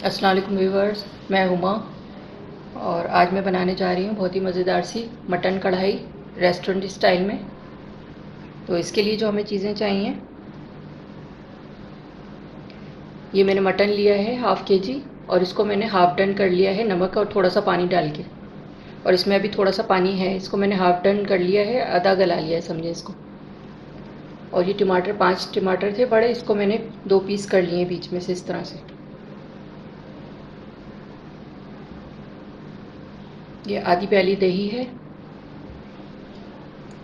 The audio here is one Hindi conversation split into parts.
अस्सलाम वालेकुम व्यूवर्स, मैं हुमा और आज मैं बनाने जा रही हूँ बहुत ही मज़ेदार सी मटन कढ़ाई रेस्टोरेंट स्टाइल में। तो इसके लिए जो हमें चीज़ें चाहिए, ये मैंने मटन लिया है हाफ़ के जी और इसको मैंने हाफ़ डन कर लिया है नमक और थोड़ा सा पानी डाल के। और इसमें अभी थोड़ा सा पानी है, इसको मैंने हाफ़ डन कर लिया है, आधा गला लिया है समझे इसको। और ये टमाटर 5 टमाटर थे बड़े, इसको मैंने 2 पीस कर लिए बीच में से इस तरह से। ये आधी प्याली दही है,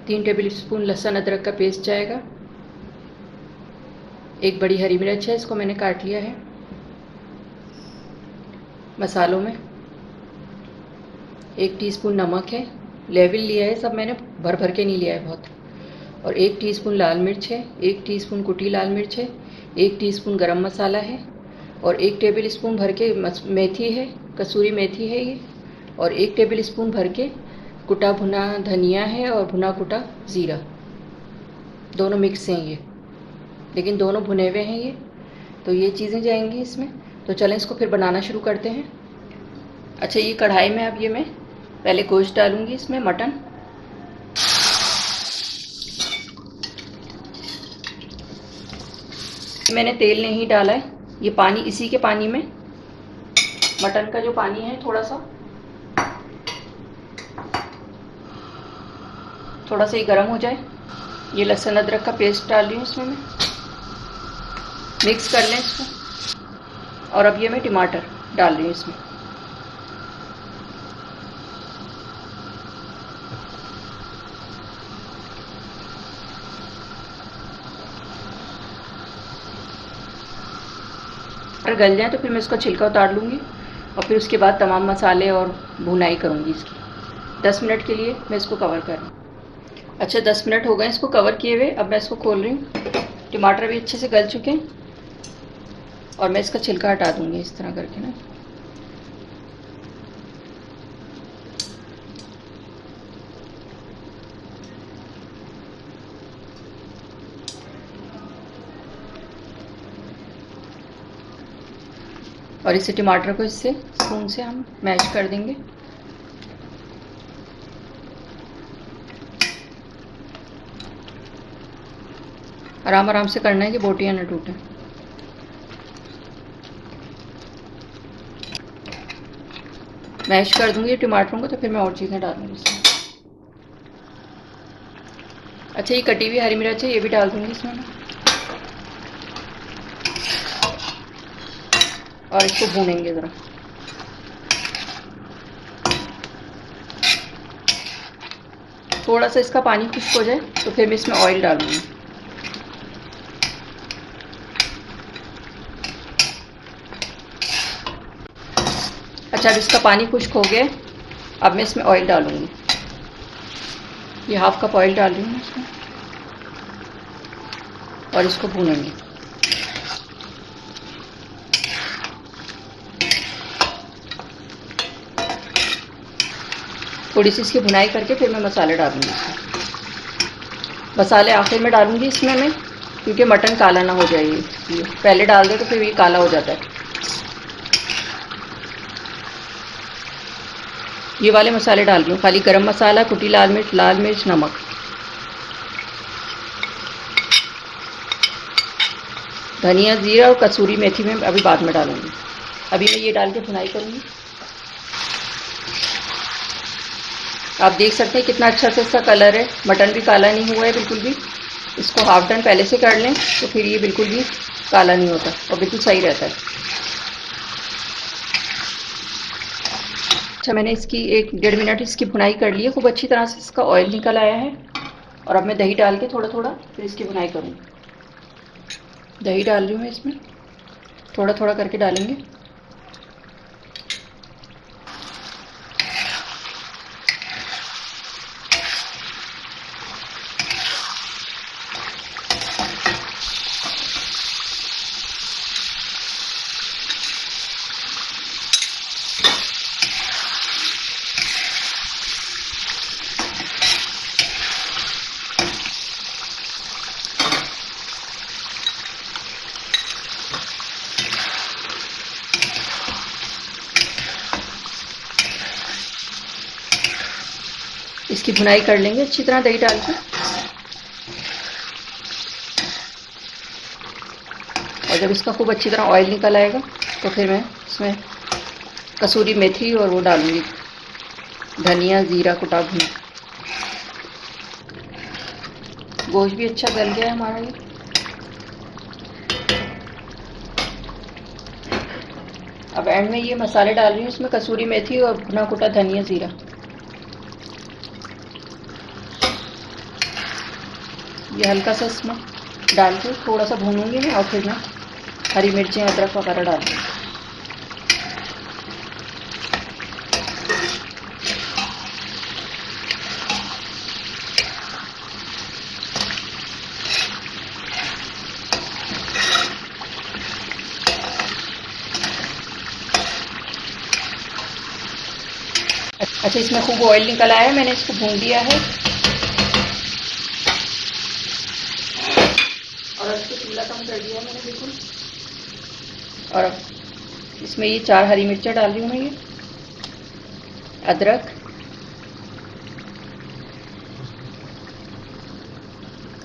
3 टेबल स्पून लहसुन अदरक का पेस्ट जाएगा, एक बड़ी हरी मिर्च है, इसको मैंने काट लिया है। मसालों में 1 टीस्पून नमक है, लेवल लिया है सब मैंने, भर भर के नहीं लिया है बहुत। और 1 टीस्पून लाल मिर्च है, 1 टीस्पून कुटी लाल मिर्च है, 1 टीस्पून गरम मसाला है और 1 टेबल स्पून भर के मेथी है, कसूरी मेथी है ये। और 1 टेबल स्पून भर के कुटा भुना धनिया है और भुना कुटा ज़ीरा, दोनों मिक्स हैं ये, लेकिन दोनों भुने हुए हैं ये। तो ये चीज़ें जाएंगी इसमें। तो चलें इसको फिर बनाना शुरू करते हैं। अच्छा, ये कढ़ाई में अब ये मैं पहले गोश्त डालूंगी इसमें, मटन। मैंने तेल नहीं डाला है, ये पानी, इसी के पानी में मटन का जो पानी है थोड़ा सा ही गर्म हो जाए। ये लहसुन अदरक का पेस्ट डाल रही हूँ इसमें मैं, मिक्स कर लें इसको। और अब ये मैं टमाटर डाल रही हूँ इसमें। टमाटर गल जाए तो फिर मैं इसका छिलका उतार लूँगी और फिर उसके बाद तमाम मसाले और भुनाई करूँगी इसकी। 10 मिनट के लिए मैं इसको कवर कर रही हूँ। अच्छा, 10 मिनट हो गए इसको कवर किए हुए, अब मैं इसको खोल रही हूँ। टमाटर भी अच्छे से गल चुके हैं और मैं इसका छिलका हटा दूँगी इस तरह करके ना। और इसे टमाटर को इससे स्पून से हम मैश कर देंगे। आराम आराम से करना है कि बोटियाँ न टूटें। मैश कर दूंगी टमाटरों को, तो फिर मैं और चीज़ें डालूंगी इसमें। अच्छा, ये कटी हुई हरी मिर्च है, ये भी डाल दूंगी इसमें मैं। और इसको भूनेंगे ज़रा। थोड़ा सा इसका पानी खुश्क हो जाए तो फिर मैं इसमें ऑयल डालूंगी। अच्छा, अब इसका पानी खुश्क हो गया, अब मैं इसमें ऑयल डालूंगी। ये हाफ कप ऑयल डाल रही हूँ इसमें और इसको भूनेंगे। थोड़ी सी इसकी भुनाई करके फिर मैं मसाले डालूंगी इसमें। मसाले आखिर में डालूंगी इसमें मैं, क्योंकि मटन काला ना हो जाए। ये पहले डाल दे तो फिर ये काला हो जाता है। ये वाले मसाले डाल रही हूँ, खाली गरम मसाला, कुटी लाल मिर्च, नमक। धनिया, जीरा और कसूरी मेथी में अभी बाद में डालूंगी। अभी मैं ये डाल के भुनाई करूँगी। आप देख सकते हैं कितना अच्छा से इसका कलर है, मटन भी काला नहीं हुआ है बिल्कुल भी। इसको हाफ डन पहले से कर लें तो फिर ये बिल्कुल भी काला नहीं होता और बिल्कुल सही रहता है। अच्छा, मैंने इसकी 1 डेढ़ मिनट इसकी भुनाई कर ली है, खूब अच्छी तरह से इसका ऑयल निकल आया है। और अब मैं दही डाल के थोड़ा थोड़ा फिर इसकी भुनाई करूँगी। दही डाल रही हूँ मैं इसमें, थोड़ा थोड़ा करके डालेंगे। इसकी भुनाई कर लेंगे अच्छी तरह दही डाल के। और जब इसका खूब अच्छी तरह ऑयल निकल आएगा तो फिर मैं इसमें कसूरी मेथी और वो डालूँगी, धनिया ज़ीरा कुटा भून। गोश्त भी अच्छा गल गया है हमारा ये। अब एंड में ये मसाले डाल रही हूँ, इसमें कसूरी मेथी और भुना कुटा धनिया ज़ीरा। ये हल्का सा इसमें डाल के थोड़ा सा भूनूंगी मैं, और फिर मैं हरी मिर्चें अदरक वगैरह डाल दूँगी। अच्छा, इसमें खूब ऑयल निकल आया है, मैंने इसको भून लिया है। और इसको चूल्हा कम कर दिया है मैंने बिल्कुल। और अब इसमें ये 4 हरी मिर्चें डाल रही हूँ मैं, ये अदरक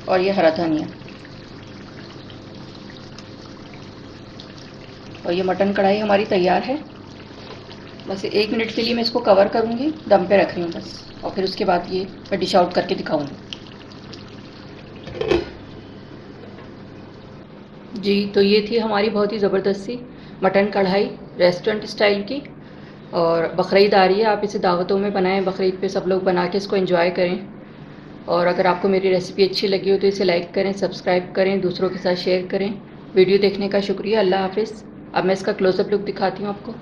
और ये हरा धनिया। और ये मटन कढ़ाई हमारी तैयार है। बस 1 मिनट के लिए मैं इसको कवर करूँगी, दम पे रख रही हूँ बस, और फिर उसके बाद ये मैं डिश आउट करके दिखाऊँगी। जी, तो ये थी हमारी बहुत ही ज़बरदस्त सी मटन कढ़ाई रेस्टोरेंट स्टाइल की। और बकरीद आ रही है, आप इसे दावतों में बनाएं, बकरीद पे सब लोग बना के इसको एंजॉय करें। और अगर आपको मेरी रेसिपी अच्छी लगी हो तो इसे लाइक करें, सब्सक्राइब करें, दूसरों के साथ शेयर करें। वीडियो देखने का शुक्रिया। अल्लाह हाफ़िज़। अब मैं इसका क्लोज़अप लुक दिखाती हूँ आपको।